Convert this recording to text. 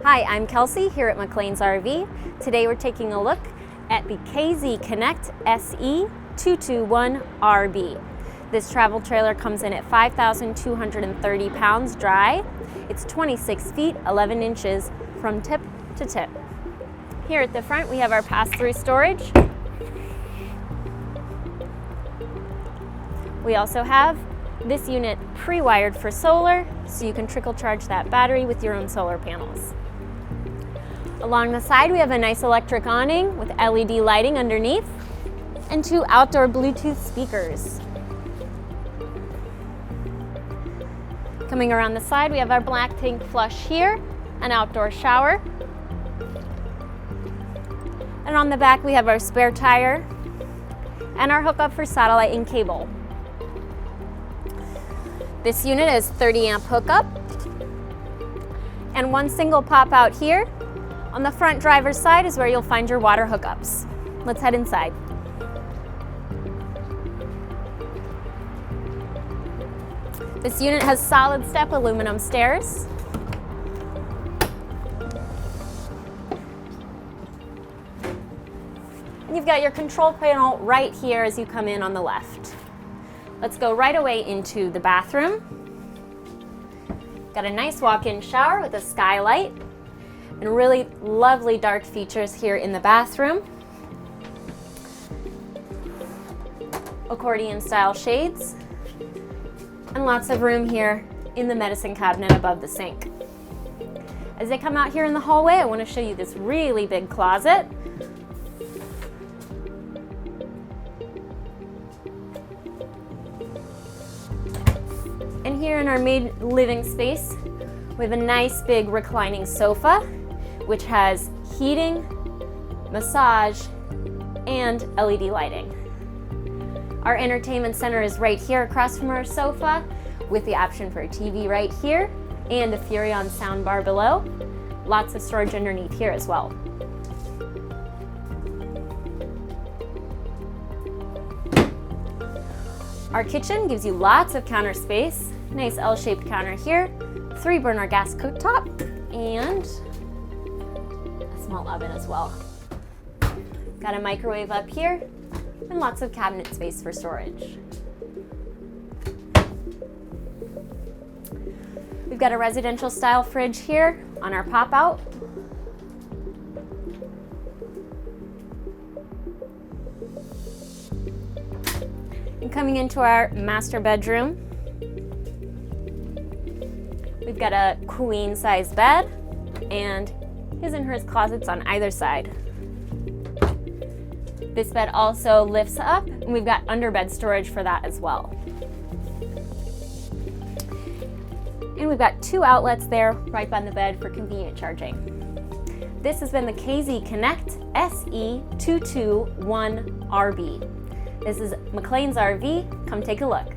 Hi, I'm Kelsey here at McLean's RV. Today we're taking a look at the KZ Connect SE 221RB. This travel trailer comes in at 5,230 pounds dry. It's 26 feet, 11 inches from tip to tip. Here at the front we have our pass-through storage. We also have this unit pre-wired for solar, so you can trickle charge that battery with your own solar panels. Along the side we have a nice electric awning with LED lighting underneath and two outdoor Bluetooth speakers. Coming around the side we have our black tank flush here, an outdoor shower. And on the back we have our spare tire and our hookup for satellite and cable. This unit is 30 amp hookup and one single pop out here. On the front driver's side is where you'll find your water hookups. Let's head inside. This unit has solid step aluminum stairs. And you've got your control panel right here as you come in on the left. Let's go right away into the bathroom. Got a nice walk-in shower with a skylight and really lovely dark features here in the bathroom. Accordion style shades and lots of room here in the medicine cabinet above the sink. As I come out here in the hallway, I want to show you this really big closet. And here in our main living space, we have a nice big reclining sofa, which has heating, massage, and LED lighting. Our entertainment center is right here across from our sofa with the option for a TV right here and a Furrion soundbar below. Lots of storage underneath here as well. Our kitchen gives you lots of counter space. Nice L-shaped counter here, 3-burner gas cooktop, and a small oven as well. Got a microwave up here, and lots of cabinet space for storage. We've got a residential style fridge here on our pop-out. And coming into our master bedroom, we've got a queen size bed and his and hers closets on either side. This bed also lifts up and we've got underbed storage for that as well. And we've got two outlets there right by the bed for convenient charging. This has been the KZ Connect SE 221RB. This is McLean's RV. Come take a look.